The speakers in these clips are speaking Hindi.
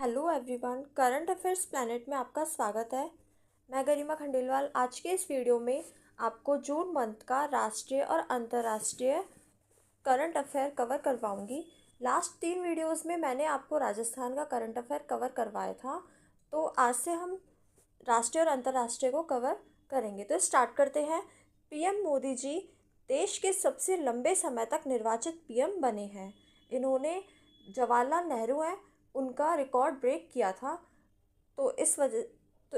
Hello everyone, current affairs planet में आपका स्वागत है। मैं गरिमा खंडेलवाल आज के इस वीडियो में आपको जून मंथ का राष्ट्रीय और अंतर्राष्ट्रीय करंट अफेयर कवर करवाऊंगी। लास्ट 3 वीडियोस में मैंने आपको राजस्थान का करंट अफेयर कवर करवाया था, तो आज से हम राष्ट्रीय और अंतर्राष्ट्रीय को कवर करेंगे। तो स्टार्ट करते हैं। पीएम मोदी जी देश के सबसे लंबे समय तक निर्वाचित पीएम बने हैं। इन्होंने जवाहरलाल नेहरू हैं उनका रिकॉर्ड ब्रेक किया था, तो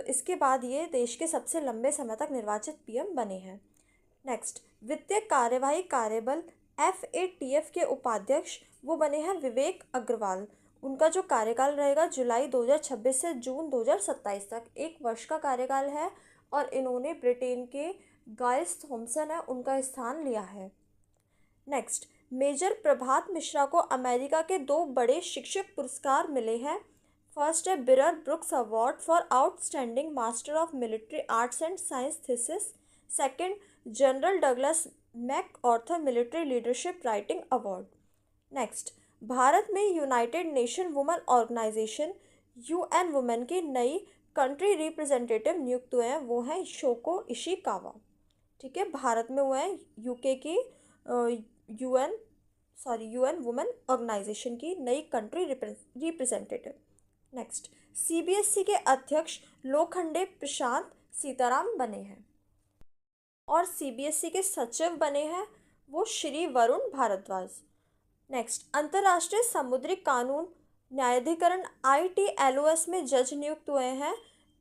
इसके बाद ये देश के सबसे लंबे समय तक निर्वाचित पीएम बने हैं। नेक्स्ट, वित्तीय कार्यवाही कार्यबल FATF के उपाध्यक्ष वो बने हैं विवेक अग्रवाल। उनका जो कार्यकाल रहेगा जुलाई 2026 से जून 2027 तक, 1 वर्ष का कार्यकाल है। और इन्होंने ब्रिटेन के गाइस थॉमसन है उनका स्थान लिया है। नेक्स्ट, मेजर प्रभात मिश्रा को अमेरिका के 2 बड़े शिक्षक पुरस्कार मिले हैं। फर्स्ट है Birrer Brooks award for outstanding master of military arts and science thesis. Second, general Douglas MacArthur military leadership writing award. Next, Bharat में United Nation women organisation UN women की नई कंट्री रिप्रेजेंटेटिव नियुक्त हुए हैं, वो हैं शोको इशिकावा। ठीक है, भारत में हुए हैं UK की UN वुमेन ऑर्गेनाइजेशन की नई कंट्री रिप्रेजेंटेटिव। नेक्स्ट, CBSE के अध्यक्ष लोखंडे प्रशांत सीताराम बने हैं और CBSE के सचिव बने हैं वो श्री वरुण भारद्वाज। नेक्स्ट, अंतर्राष्ट्रीय समुद्री कानून न्यायाधिकरण ITLOS में जज नियुक्त हुए हैं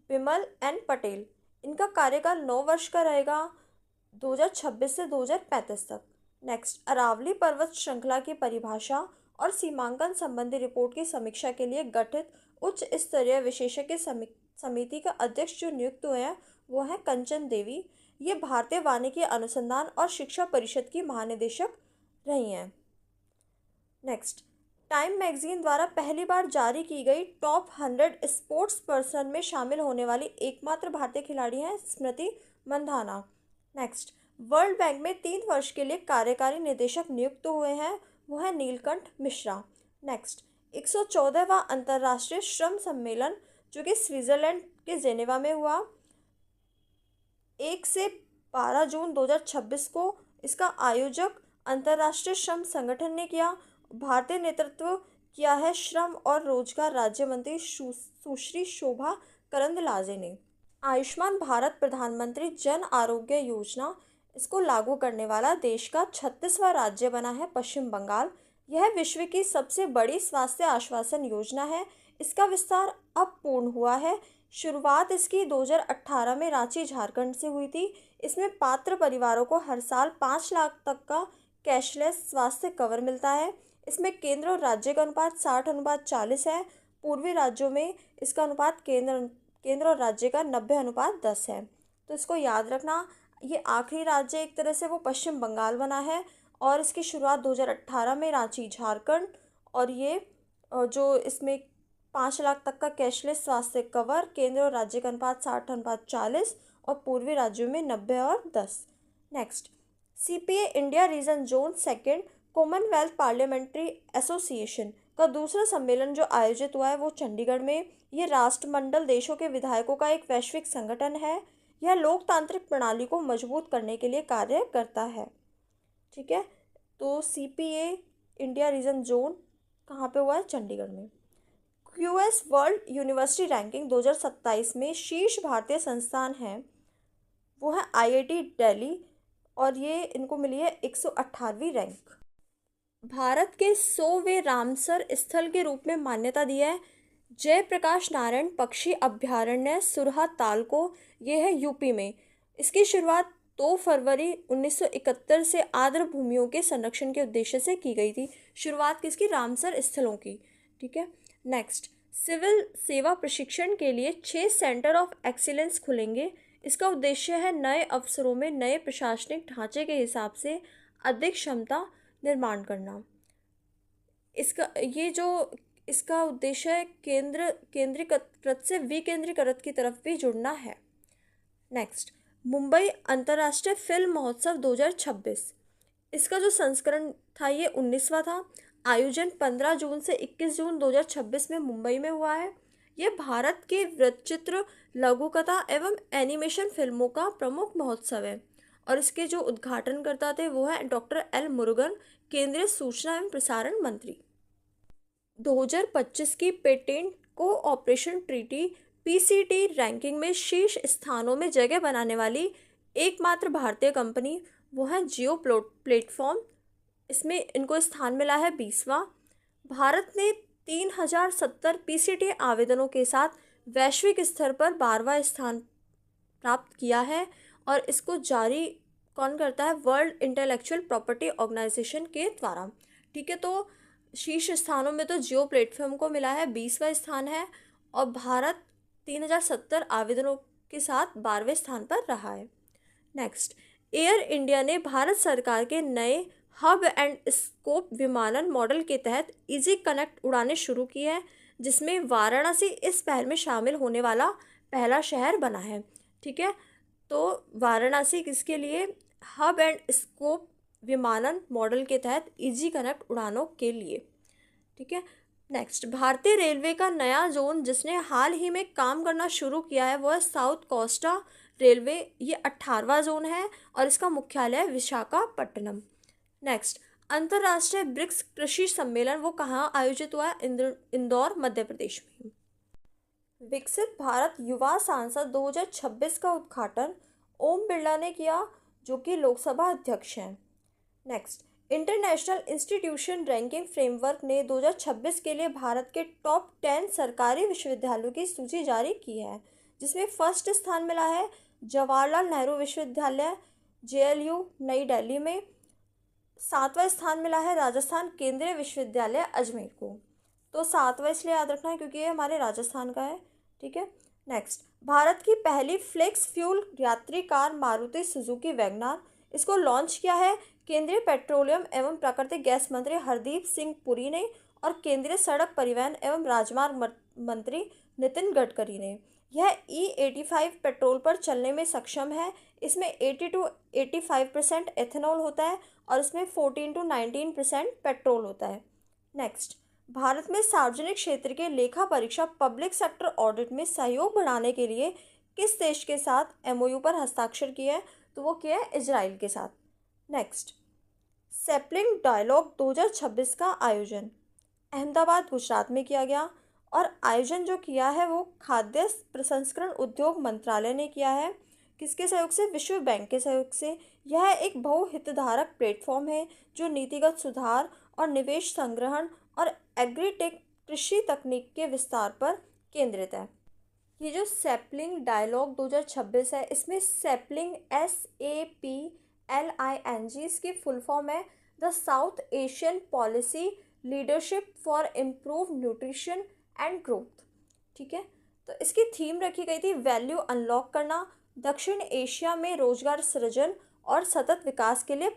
बिमल N पटेल। इनका कार्यकाल 9 वर्ष का रहेगा, 2026 से 2035 तक। नेक्स्ट, अरावली पर्वत श्रृंखला की परिभाषा और सीमांकन संबंधी रिपोर्ट की समीक्षा के लिए गठित उच्च स्तरीय विशेषज्ञ समिति का अध्यक्ष जो नियुक्त हुए हैं वो हैं कंचन देवी। ये भारतीय वानिकी अनुसंधान और शिक्षा परिषद की महानिदेशक रही हैं। नेक्स्ट, टाइम मैगजीन द्वारा पहली बार जारी की गई टॉप 100 स्पोर्ट्स पर्सन में शामिल होने वाली एकमात्र भारतीय खिलाड़ी हैं Smriti Mandhana. Next, world bank में 3 वर्ष के लिए कार्यकारी निदेशक नियुक्त हुए हैं, वो है नीलकंठ मिश्रा। नेक्स्ट, 114वां अंतर्राष्ट्रीय श्रम सम्मेलन जो कि स्विट्जरलैंड के जेनेवा में हुआ 1 से 12 जून 2026 को, इसका आयोजक अंतर्राष्ट्रीय श्रम संगठन ने किया। भारतीय नेतृत्व किया है श्रम और रोजगार राज्य मंत्री सुश्री शोभा करंदलाजे ने। आयुष्मान भारत प्रधानमंत्री जन आरोग्य योजना, इसको लागू करने वाला देश का 36वां राज्य बना है पश्चिम बंगाल। यह विश्व की सबसे बड़ी स्वास्थ्य आश्वासन योजना है। इसका विस्तार अब पूर्ण हुआ है। शुरुआत इसकी 2018 में रांची झारखंड से हुई थी। इसमें पात्र परिवारों को हर साल 5 लाख तक का कैशलेस स्वास्थ्य कवर मिलता है। इसमें केंद्र और राज्य का अनुपात 60:40 है। पूर्वी राज्यों में इसका अनुपात केंद्र और राज्य का 90:10 है। तो इसको याद रखना। ये आखिरी राज्य एक तरह से वो पश्चिम बंगाल बना है और इसकी शुरुआत 2018 में रांची झारखंड, और ये जो इसमें 5 लाख तक का कैशलेस स्वास्थ्य कवर, केंद्र और राज्य का अनुपात 60:40 और पूर्वी राज्यों में 90:10। Next, CPA India region zone second Commonwealth parliamentary association का दूसरा सम्मेलन जो आयोजित हुआ है वो चंडीगढ़ में। ये राष्ट्रमंडल देशों के विधायकों का एक वैश्विक संगठन है। यह लोकतांत्रिक प्रणाली को मजबूत करने के लिए कार्य करता है। ठीक है, तो CPA इंडिया रीजन जोन कहाँ पे हुआ है? चंडीगढ़ में। QS वर्ल्ड यूनिवर्सिटी रैंकिंग 2027 में शीर्ष भारतीय संस्थान है वो है IIT दिल्ली, और ये इनको मिली है 118वीं रैंक। भारत के 100वें रामसर स्थल के रूप में मान्यता दी है जयप्रकाश नारायण पक्षी अभ्यारण्य सुरहा ताल को। ये है यूपी में। इसकी शुरुआत 2 फरवरी 1971 से आर्द्र भूमियों के संरक्षण के उद्देश्य से की गई थी। शुरुआत किसकी? रामसर स्थलों की। ठीक है। नेक्स्ट, सिविल सेवा प्रशिक्षण के लिए 6 सेंटर ऑफ एक्सीलेंस खुलेंगे। इसका उद्देश्य है नए अवसरों में नए प्रशासनिक ढांचे के हिसाब से अधिक क्षमता निर्माण करना। इसका उद्देश्य है केंद्रीकृत से विकेंद्रीकृत की तरफ भी जुड़ना है। नेक्स्ट, मुंबई अंतर्राष्ट्रीय फिल्म महोत्सव 2026, इसका जो संस्करण था ये 19वां था। आयोजन 15 जून से 21 जून 2026 में मुंबई में हुआ है। यह भारत के वृत्तचित्र, लघुकथा एवं एनिमेशन फिल्मों का प्रमुख महोत्सव है और इसके जो उद्घाटनकर्ता थे वो है डॉक्टर एल मुरुगन, केंद्रीय सूचना एवं प्रसारण मंत्री। 2025 की patent cooperation treaty PCT ranking में शीर्ष स्थानों में जगह बनाने वाली एकमात्र भारतीय कंपनी वो है जियो प्लेटफॉर्म। इसमें इनको स्थान मिला है 20वां। भारत ने 3070 पीसीटी आवेदनों के साथ वैश्विक स्तर पर 12वां स्थान प्राप्त किया है और इसको जारी कौन करता है? वर्ल्ड इंटेलेक्चुअल प्रॉपर्टी ऑर्गेनाइजेशन के द्वारा। ठीक है, तो शीर्ष स्थानों में तो जियो प्लेटफॉर्म को मिला है 20वां स्थान है और भारत 3070 आवेदनों के साथ 12वें स्थान पर रहा है। नेक्स्ट, एयर इंडिया ने भारत सरकार के नए हब एंड स्कोप विमानन मॉडल के तहत इजी कनेक्ट उड़ानें शुरू की है, जिसमें वाराणसी इस पहल में शामिल होने वाला पहला शहर बना है। ठीक है, तो वाराणसी किसके लिए? हब एंड स्कोप विमानन मॉडल के तहत इजी कनेक्ट उड़ानों के लिए। ठीक है, नेक्स्ट, भारतीय रेलवे का नया जोन जिसने हाल ही में काम करना शुरू किया है वह साउथ कोस्टा रेलवे। ये 18वां जोन है और इसका मुख्यालय विशाखापट्टनम। नेक्स्ट, अंतर्राष्ट्रीय ब्रिक्स कृषि सम्मेलन वो कहाँ आयोजित हुआ है? इंदौर मध्य प्रदेश में। विकसित भारत युवा सांसद 2026 का उद्घाटन ओम बिरला ने किया, जो कि लोकसभा अध्यक्ष हैं। Next, international institution ranking framework ने 2026 के लिए भारत के टॉप 10 सरकारी विश्वविद्यालयों की सूची जारी की है, जिसमें फर्स्ट स्थान मिला है जवाहरलाल नेहरू विश्वविद्यालय जेएलयू नई दिल्ली में। 7वां स्थान मिला है राजस्थान केंद्रीय विश्वविद्यालय अजमेर को। तो 7वां इसलिए याद रखना है क्योंकि ये हमारे राजस्थान का है। ठीक है, नेक्स्ट, भारत की पहली फ्लेक्स फ्यूल यात्री कार मारुति सुजुकी वैगनार, इसको लॉन्च किया है केंद्रीय पेट्रोलियम एवं प्राकृतिक गैस मंत्री हरदीप सिंह पुरी ने और केंद्रीय सड़क परिवहन एवं राजमार्ग मंत्री नितिन गडकरी ने। यह E85 पेट्रोल पर चलने में सक्षम है। इसमें 80 to 85% एथेनॉल होता है और इसमें 14 to 19% पेट्रोल होता है। नेक्स्ट, भारत में सार्वजनिक क्षेत्र के लेखा परीक्षा पब्लिक सेक्टर ऑडिट में सहयोग बढ़ाने के लिए किस देश के साथ MOU पर हस्ताक्षर किए हैं? तो वो किया है इजराइल के साथ। नेक्स्ट, सैपलिंग डायलॉग 2026 का आयोजन अहमदाबाद गुजरात में किया गया और आयोजन जो किया है वो खाद्य प्रसंस्करण उद्योग मंत्रालय ने किया है। किसके सहयोग से? विश्व बैंक के सहयोग से। यह एक बहुहितधारक प्लेटफॉर्म है जो नीतिगत सुधार और निवेश संग्रहण और एग्रीटेक कृषि तकनीक के विस्तार पर केंद्रित है। ये जो सैपलिंग डायलॉग 2026 है, इसमें सैपलिंग SAPLING इसकी फुल फॉर्म है the south Asian policy leadership for improve nutrition and growth. ठीक है, तो इसकी थीम रखी गई थी वैल्यू अनलॉक करना, दक्षिण एशिया में रोजगार सृजन और सतत विकास के लिए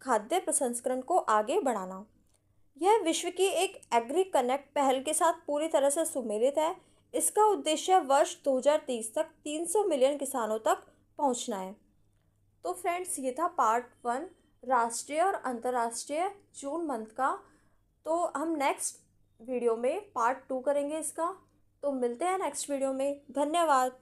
खाद्य प्रसंस्करण को आगे बढ़ाना। यह विश्व की एक एग्री कनेक्ट पहल के साथ पूरी तरह से सुमेलित है। इसका उद्देश्य वर्ष 2030 तक 300 मिलियन किसानों तक पहुंचना है। तो फ्रेंड्स, ये था पार्ट 1 राष्ट्रीय और अंतर्राष्ट्रीय जून मंथ का। तो हम नेक्स्ट वीडियो में पार्ट 2 करेंगे इसका। तो मिलते हैं नेक्स्ट वीडियो में। धन्यवाद।